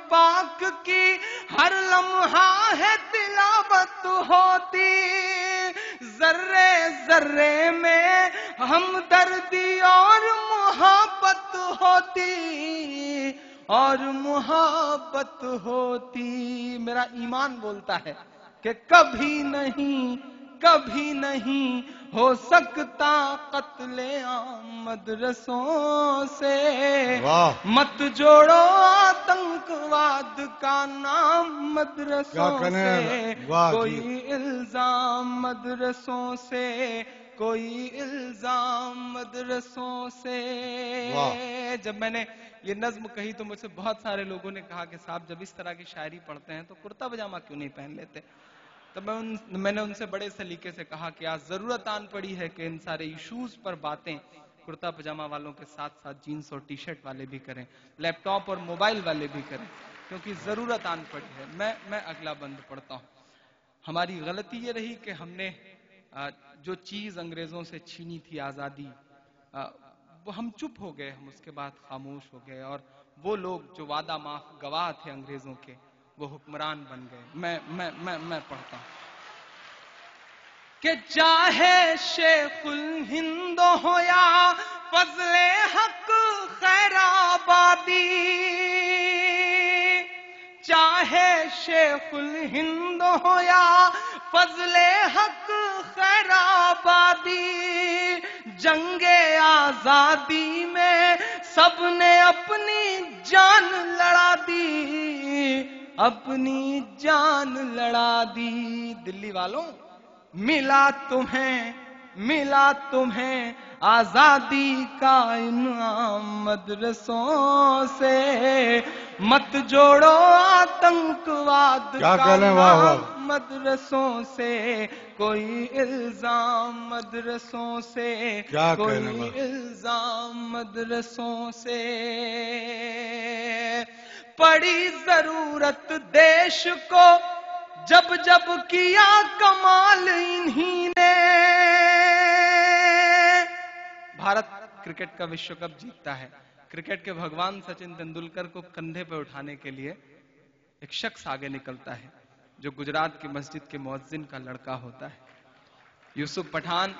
پاک کی ہر لمحہ ہے تلاوت ہوتی، ذرے ذرے میں ہمدردی اور محبت ہوتی، اور محبت ہوتی۔ میرا ایمان بولتا ہے کہ کبھی نہیں ہو سکتا قتل عام مدرسوں سے، مت جوڑو آتنکواد کا نام مدرسوں سے، کوئی الزام مدرسوں سے، کوئی الزام مدرسوں سے۔ جب میں نے یہ نظم کہی تو مجھ سے بہت سارے لوگوں نے کہا کہ صاحب جب اس طرح کی شاعری پڑھتے ہیں تو کرتا پجامہ کیوں نہیں پہن لیتے؟ تو میں نے ان سے بڑے سلیقے سے کہا کہ آج ضرورت آن پڑی ہے کہ ان سارے ایشوز پر باتیں کرتا پجامہ والوں کے ساتھ ساتھ جینز اور ٹی شرٹ والے بھی کریں، لیپ ٹاپ اور موبائل والے بھی کریں، کیونکہ ضرورت آن پڑی ہے۔ میں اگلا بند پڑھتا ہوں۔ ہماری غلطی یہ رہی کہ ہم نے جو چیز انگریزوں سے چھینی تھی، آزادی، وہ ہم چپ ہو گئے، ہم اس کے بعد خاموش ہو گئے، اور وہ لوگ جو وعدہ معاف گواہ تھے انگریزوں کے، وہ حکمران بن گئے۔ میں پڑھتا ہوں کہ چاہے شیخ الہند ہو یا فضل حق خیر آبادی، چاہے شیخ الہند ہو یا فضل حق خیر آبادی، جنگ آزادی میں سب نے اپنی جان لڑا دی، اپنی جان لڑا دی۔ دلی والوں، ملا تمہیں آزادی کا انعام مدرسوں سے، مت جوڑو آتنکواد کا نام مدرسوں سے، کوئی الزام مدرسوں سے، کوئی الزام مدرسوں سے۔ پڑی ضرورت دیش کو جب جب کیا کمال انہی نے، بھارت کرکٹ کا وشو کپ جیتتا ہے، کرکٹ کے بھگوان سچن تندولکر کو کندھے پہ اٹھانے کے لیے ایک شخص آگے نکلتا ہے جو گجرات کی مسجد کے مؤذن کا لڑکا ہوتا ہے، یوسف پٹھان۔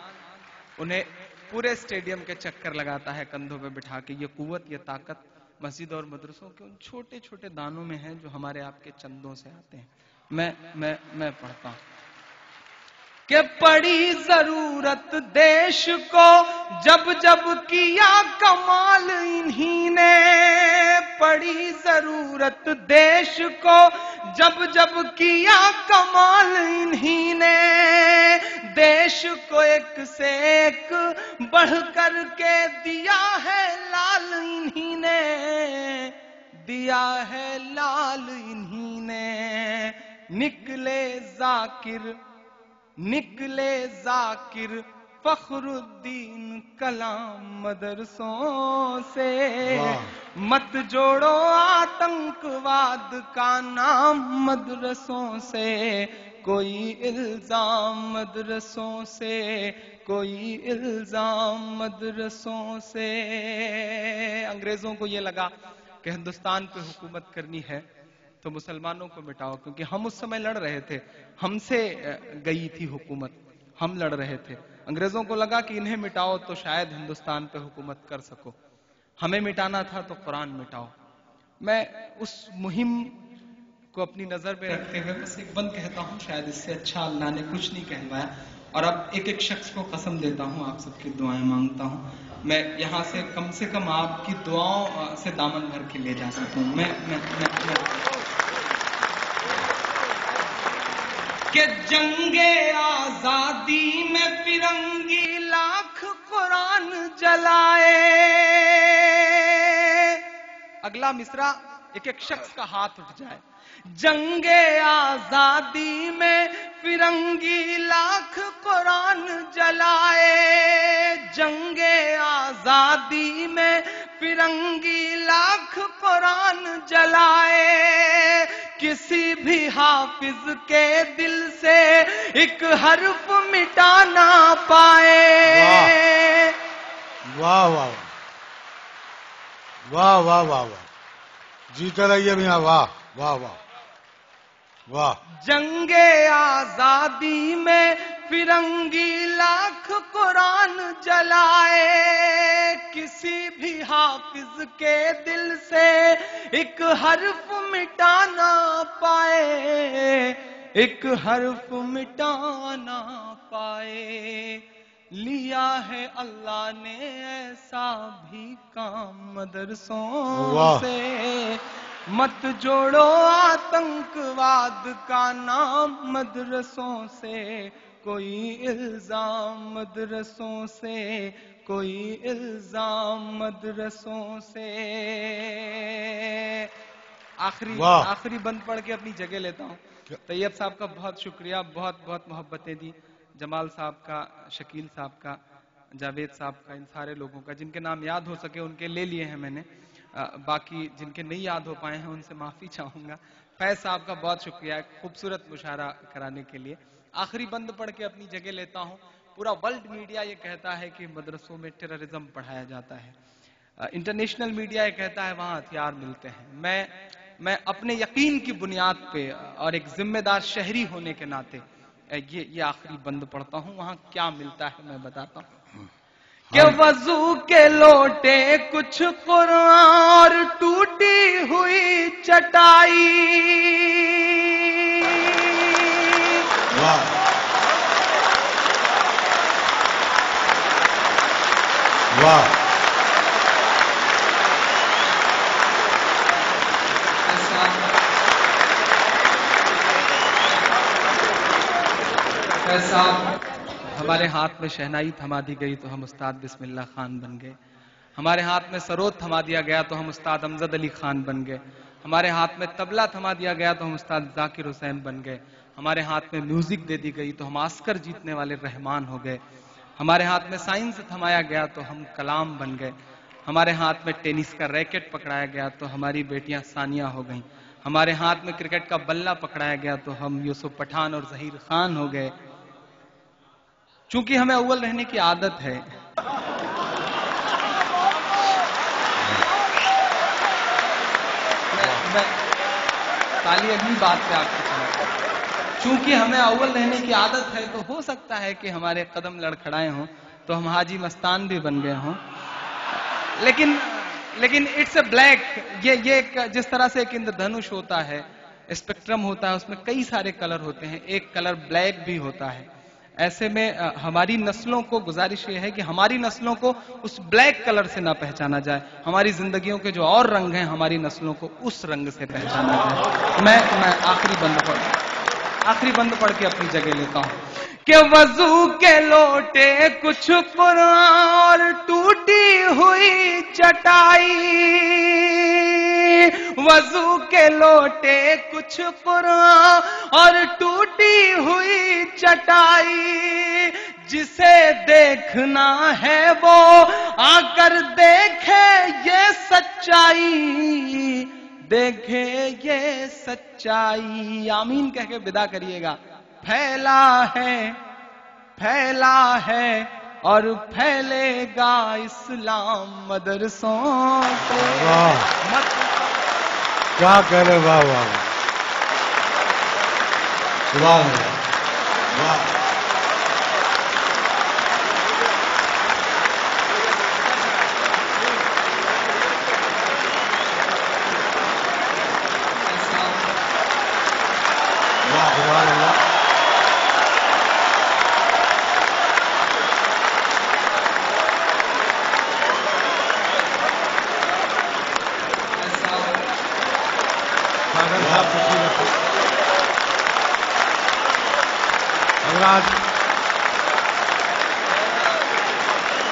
انہیں پورے اسٹیڈیم کے چکر لگاتا ہے کندھوں پہ بٹھا کے۔ یہ قوت، یہ طاقت مسجد اور مدرسوں کے ان چھوٹے چھوٹے دانوں میں ہیں جو ہمارے آپ کے چندوں سے آتے ہیں۔ میں پڑھتا ہوں کہ پڑی ضرورت دیش کو جب جب کیا کمال انہی نے، پڑی ضرورت دیش کو جب جب کیا کمال انہی نے، دیش کو ایک سے ایک بڑھ کر کے دیا ہے لال انہی نے، دیا ہے لال انہی نے۔ نکلے ذاکر فخر الدین کلام مدرسوں سے، مت جوڑو آتنکواد کا نام مدرسوں سے، کوئی الزام مدرسوں سے، کوئی الزام مدرسوں سے۔ انگریزوں کو یہ لگا کہ ہندوستان پہ حکومت کرنی ہے تو مسلمانوں کو مٹاؤ، کیونکہ ہم اس سمے لڑ رہے تھے، ہم سے گئی تھی حکومت، ہم لڑ رہے تھے۔ انگریزوں کو لگا کہ انہیں مٹاؤ تو شاید ہندوستان پہ حکومت کر سکو، ہمیں مٹانا تھا تو قرآن مٹاؤ۔ میں اس مہم کو اپنی نظر میں رکھتے ہوئے بس ایک بند کہتا ہوں، شاید اس سے اچھا اللہ نے کچھ نہیں کہلوایا، اور اب ایک ایک شخص کو قسم دیتا ہوں، آپ سب کی دعائیں مانگتا ہوں، میں یہاں سے کم آپ کی دعاؤں سے دامن بھر کے لے جا سکوں۔ کہ جنگ آزادی میں فرنگی لاکھ قرآن جلائے، اگلا مصرع ایک ایک شخص کا ہاتھ اٹھ جائے۔ جنگ آزادی میں فرنگی لاکھ قرآن جلائے، جنگ آزادی میں فرنگی لاکھ قرآن جلائے، کسی بھی حافظ کے دل سے ایک حرف مٹا نہ پائے۔ واہ واہ واہ واہ واہ واہ، جیتے رہیے میاں. واہ واہ واہ واہ. جنگے آزادی میں فرنگی لاکھ قرآن جلائے، کسی بھی حافظ کے دل سے ایک حرف مٹانا پائے، ایک حرف مٹانا پائے. لیا ہے اللہ نے ایسا بھی کام مدرسوں سے، مت جوڑو آتنکواد کا نام مدرسوں سے، کوئی الزام مدرسوں سے، کوئی الزام مدرسوں سے. آخری بند پڑھ کے اپنی جگہ لیتا ہوں. طیب صاحب کا بہت شکریہ، بہت بہت محبتیں دی. جمال صاحب کا، شکیل صاحب کا، جاوید صاحب کا، ان سارے لوگوں کا جن کے نام یاد ہو سکے ان کے لے لیے ہیں میں نے. باقی جن کے نہیں یاد ہو پائے ہیں ان سے معافی چاہوں گا. فیض صاحب کا بہت شکریہ خوبصورت مشاعرہ کرانے کے لیے. آخری بند پڑھ کے اپنی جگہ لیتا ہوں. پورا ورلڈ میڈیا یہ کہتا ہے کہ مدرسوں میں ٹیررزم پڑھایا جاتا ہے. انٹرنیشنل میڈیا یہ کہتا ہے وہاں ہتھیار ملتے ہیں. میں اپنے یقین کی بنیاد پہ اور ایک ذمہ دار شہری ہونے کے ناطے یہ آخری بند پڑھتا ہوں. وہاں کیا ملتا ہے میں بتاتا ہوں. کہ وضو کے لوٹے کچھ قرآن اور ٹوٹی ہوئی چٹائی، واہ واہ. ہمارے ہاتھ میں شہنائی تھما دی گئی تو ہم استاد بسم اللہ خان بن گئے. ہمارے ہاتھ میں سرود تھما دیا گیا تو ہم استاد امجد علی خان بن گئے. ہمارے ہاتھ میں طبلہ تھما دیا گیا تو ہم استاد ذاکر حسین بن گئے. ہمارے ہاتھ میں میوزک دے دی گئی تو ہم آسکر جیتنے والے رحمان ہو گئے. ہمارے ہاتھ میں سائنس تھمایا گیا تو ہم کلام بن گئے. ہمارے ہاتھ میں ٹینس کا ریکٹ پکڑایا گیا تو ہماری بیٹیاں ثانیہ ہو گئیں. ہمارے ہاتھ میں کرکٹ کا بلہ پکڑایا گیا تو ہم یوسف پٹھان اور ظہیر خان ہو گئے. چونکہ ہمیں اول رہنے کی عادت ہے. تالی اگلی بات پہ آپ کی سنیں. چونکہ ہمیں اول رہنے کی عادت ہے تو ہو سکتا ہے کہ ہمارے قدم لڑکھڑائے ہوں تو ہم حاجی مستان بھی بن گئے ہوں. لیکن اٹس اے بلیک. یہ جس طرح سے ایک اندردھنش ہوتا ہے، اسپیکٹرم ہوتا ہے، اس میں کئی سارے کلر ہوتے ہیں، ایک کلر بلیک بھی ہوتا ہے. ایسے میں ہماری نسلوں کو گزارش یہ ہے کہ ہماری نسلوں کو اس بلیک کلر سے نہ پہچانا جائے. ہماری زندگیوں کے جو اور رنگ ہیں ہماری نسلوں کو اس رنگ سے پہچانا جائے. میں آخری بند پڑھ کے اپنی جگہ لیتا ہوں. کہ وضو کے لوٹے کچھ قرآن اور ٹوٹی ہوئی چٹائی، وضو کے لوٹے کچھ قرآن اور ٹوٹی ہوئی چٹائی، جسے دیکھنا ہے وہ آ کر دیکھے یہ سچائی، دیکھے یہ سچائی. آمین کہہ کے ودا کریے گا. پھیلا ہے اور پھیلے گا اسلام مدرسوں سے. کیا کہہ رہے. واہ واہ سبحان اللہ. واہ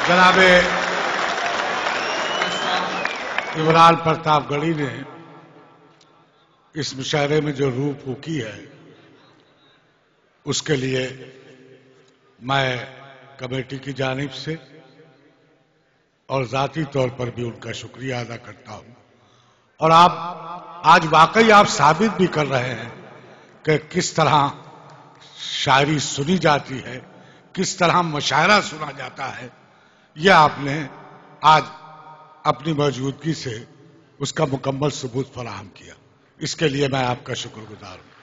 جناب عمران پرتاپ گڑھی نے اس مشاعرے میں جو روح پھونکی ہے اس کے لیے میں کمیٹی کی جانب سے اور ذاتی طور پر بھی ان کا شکریہ ادا کرتا ہوں. اور آپ آج واقعی آپ ثابت بھی کر رہے ہیں کہ کس طرح شاعری سنی جاتی ہے، کس طرح مشاعرہ سنا جاتا ہے. یہ آپ نے آج اپنی موجودگی سے اس کا مکمل ثبوت فراہم کیا. اس کے لیے میں آپ کا شکر گزار ہوں.